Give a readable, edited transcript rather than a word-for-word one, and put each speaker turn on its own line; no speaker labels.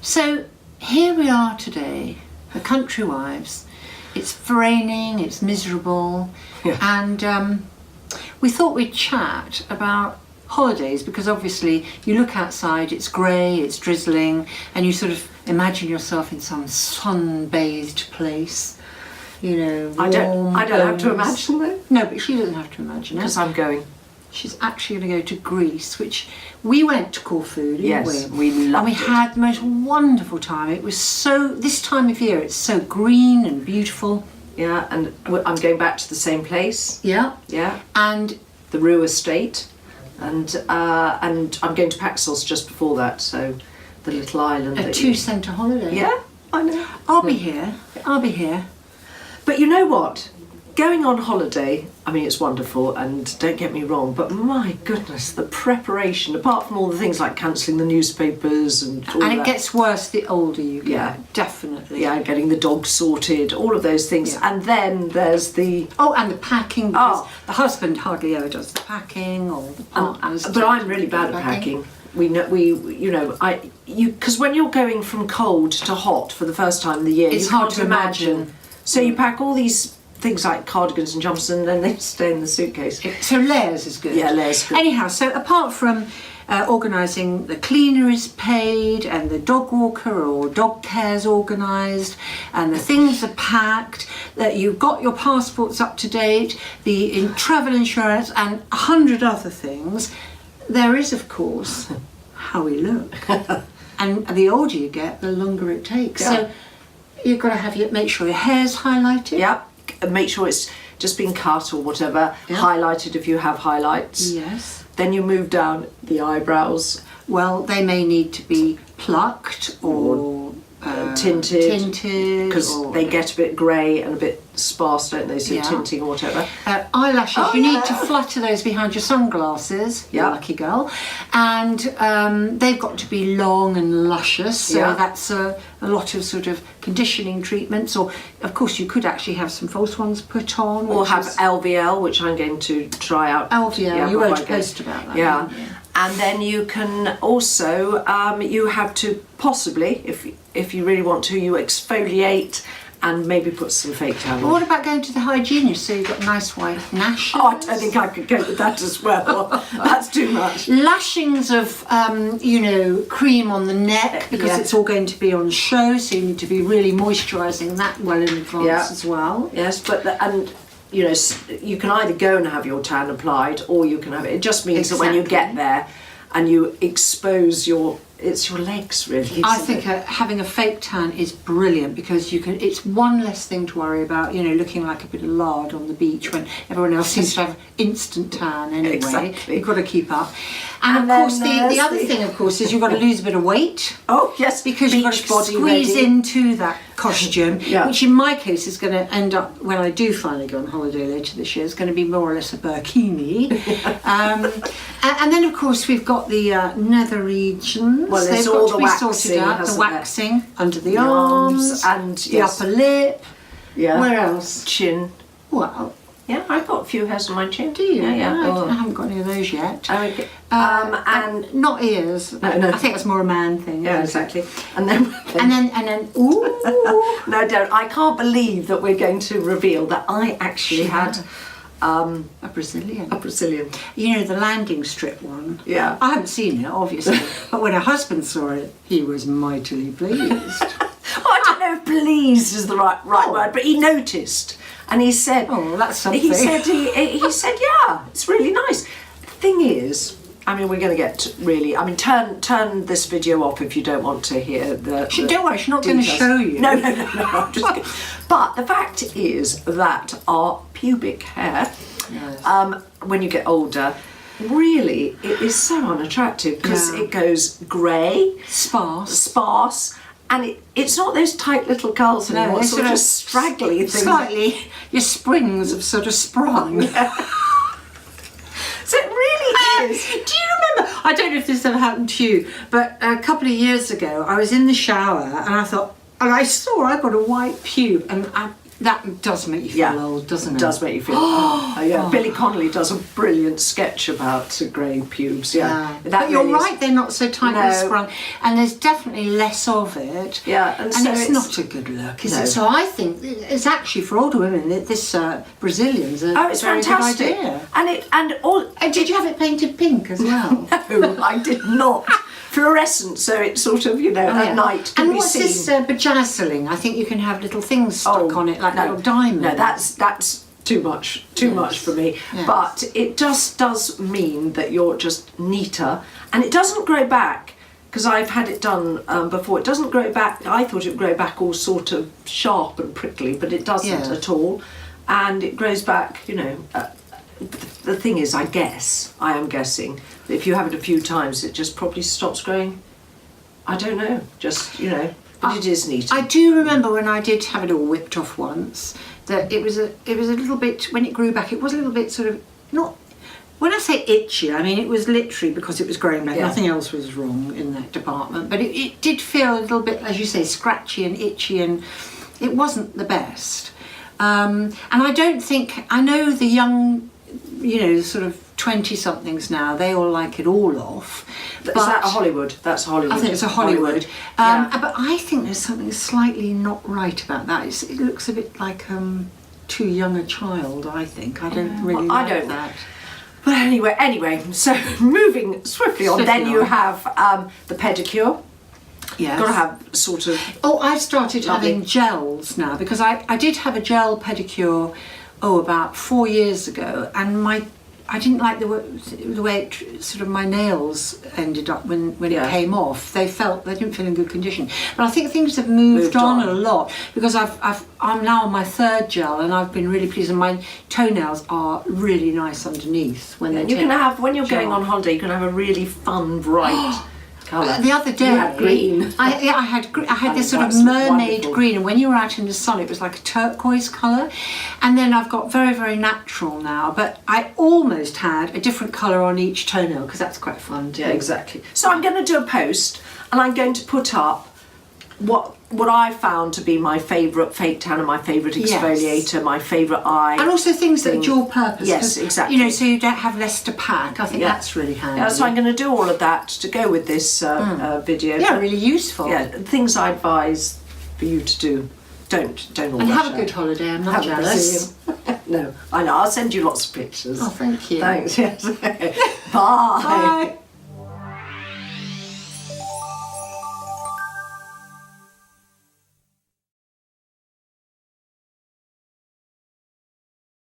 So here we are today, the country wives. It's raining, it's miserable, and we thought we'd chat about holidays, because obviously you look outside, it's grey, it's drizzling, and you sort of imagine yourself in some sun-bathed place, you know, warm
I don't have to
homes.
imagine though.
No, but she doesn't have to imagine it.
Because I'm going.
She's actually going to go to Greece, which we went to Corfu, didn't
Yes,
we?
we loved
and we
it.
had the most wonderful time. It was so, this time of year, it's so green and beautiful.
Yeah, and I'm going back to the same place.
Yeah.
Yeah,
And
the Rue Estate, and I'm going to Paxos just before that. So the little island.
a
that
two-centre holiday.
Yeah, I know.
I'll be here. I'll be here.
But you know what? Going on holiday, I mean, it's wonderful, and don't get me wrong, but my goodness, the preparation, apart from all the things like cancelling the newspapers and all
And
that.
it gets worse the older you get.
Yeah.
Definitely.
Yeah, getting the dog sorted, all of those things.
Yeah.
And then there's the...
Oh, and the packing, because
Oh.
the husband hardly ever does the packing, or the partners.
But I'm really bad at packing. Because when you're going from cold to hot for the first time of the year,
It's
you
hard
can't
to imagine.
So you pack all these things like cardigans and jumpers, and then they stay in the suitcase.
So layers is good.
Yeah, layers good.
Anyhow, so apart from organising, the cleaner is paid, and the dog walker or dog care's organised, and the things are packed, that you've got your passports up to date, the travel insurance, and 100 other things, there is, of course, how we look. And the older you get, the longer it takes.
Yeah.
So you've got to make sure your hair's highlighted.
Yeah, and make sure it's just been cut or whatever,
Yeah.
highlighted if you have highlights.
Yes.
Then you move down the eyebrows.
Well, they may need to be plucked or
tinted, because
or
they get a bit grey and a bit sparse, don't they? So
Yeah.
tinting or whatever.
eyelashes.
Oh,
you need
yeah.
to flutter those behind your sunglasses. You
Yeah.
lucky girl. And they've got to be long and luscious. So
Yeah.
that's a lot of sort of conditioning treatments. Or of course, you could actually have some false ones put on.
Or
which
have
is
LVL, which I'm going to try out.
LVL.
Yeah,
You wrote a
before I go.
post about that.
Yeah.
didn't you?
And then you can also, you have to possibly, if you really want to, you exfoliate and maybe put some fake tan
But
on.
what about going to the hygienist so you've got nice white gnashes?
Oh, I don't think I could go with that as well. That's too much.
Lashings of, cream on the neck, because
Yeah.
it's all going to be on show, so you need to be really moisturising that well in advance
Yeah.
as well.
Yes, but you can either go and have your tan applied, or you can have it. It just means that when you
Exactly.
get there and you expose your legs, really.
I
isn't
think
it?
having a fake tan is brilliant, because it's one less thing to worry about, looking like a bit of lard on the beach when everyone else seems to have instant tan anyway.
Exactly.
You've got to keep up. And
And
of course,
then
the
there's
other
the-
thing, of course, is you've got to lose a bit of weight.
Oh yes,
Because you've got to
beach body
squeeze
ready.
into that costume,
Yeah.
which in my case is going to end up, when I do finally go on holiday later this year, is going to be more or less a burkini. And then, of course, we've got the nether regions.
Well, there's
They've
all
got to
the
be sorted
waxing,
out. The
hasn't there?
waxing under the
The
arms,
arms and,
the
yes.
upper lip.
Yeah.
Where else?
Chin.
Well,
Yeah, I've got a few hairs on my chin.
do you?
Yeah, yeah.
No, I haven't got any of those yet.
Okay.
And not ears.
No.
I think that's more a man thing.
Yeah,
isn't it?
exactly. And then.
And then, ooh.
No, don't. I can't believe that we're going to reveal that I actually had
A Brazilian.
a Brazilian.
The landing strip one.
Yeah.
I haven't seen it, obviously, but when her husband saw it, he was mightily pleased.
I don't know if pleased is the right word, but he noticed and he said,
Oh, that's something.
He said, yeah, it's really nice. The thing is, I mean, we're going to get really. I mean, turn this video off if you don't want to hear the.
Don't worry, she's not going to
details.
show you.
No. I'm just kidding. But the fact is that our pubic hair,
Yes.
when you get older, really it is so unattractive, because
Yeah.
it goes grey, sparse, and it's not those tight little curls anymore. It's sort of just straggly things.
Slightly, your springs have sort of sprung.
So it really is.
Do you remember? I don't know if this ever happened to you, but a couple of years ago, I was in the shower and I thought, and I saw I got a white pube, and That does make you feel old, doesn't it?
It does make you feel old. Yeah. Billy Connolly does a brilliant sketch about grey pubes. Yeah.
But you're right, they're not so tightly sprung, and there's definitely less of it.
Yeah,
and
so
it's not a good look, is it? So I think it's actually for older women. This Brazilian's a
it's
very
fantastic.
good idea.
And
did you have it painted pink as well?
No, I did not. Fluorescent, so it's sort of at night can
and
be
what's
seen.
This bedazzling? I think you can have little things stuck on it, like little diamonds.
No, that's too much for me.
Yes.
But it just does mean that you're just neater, and it doesn't grow back. Because I've had it done before. It doesn't grow back. I thought it would grow back all sort of sharp and prickly, but it doesn't at all. And it grows back, the thing is, I am guessing, that if you have it a few times, it just probably stops growing. I don't know, but it is neat.
I do remember when I did have it all whipped off once, that it was a little bit, when it grew back, it was a little bit sort of, not, when I say itchy, I mean it was literally because it was growing back, nothing else was wrong in that department, but it did feel a little bit, as you say, scratchy and itchy, and it wasn't the best. And I don't think, I know the young, sort of 20-somethings now, they all like it all off.
Is that a Hollywood? That's Hollywood.
I think it's a Hollywood. But I think there's something slightly not right about that. It looks a bit like too young a child, I think. I don't really like that.
But anyway, so moving swiftly on, then you have the pedicure.
Yes.
Got to have sort of...
Oh, I've started having gels now, because I did have a gel pedicure, about 4 years ago, and I didn't like the way sort of my nails ended up when it came off. They didn't feel in good condition. But I think things have moved on a lot, because I'm now on my third gel, and I've been really pleased, and my toenails are really nice underneath when they.
When you're going on holiday, you can have a really fun, bright.
The other day,
you had green.
I had this sort of mermaid green, and when you were out in the sun, it was like a turquoise colour. And then I've got very, very natural now, but I almost had a different colour on each toenail, because that's quite fun too.
Yeah, exactly. So I'm going to do a post, and I'm going to put up what I found to be my favourite fake tanner, my favourite exfoliator, my favourite eye.
And also things that are dual purpose.
Yes, exactly.
So you don't have less to pack. I think that's really handy.
Yeah, so I'm going to do all of that to go with this video.
Yeah, really useful.
Yeah, things I advise for you to do. Don't all
And
rush
have a good
out.
holiday. I'm not jealous.
No, I know. I'll send you lots of pictures.
Oh, thank you.
Thanks. Yes. Bye.
Bye.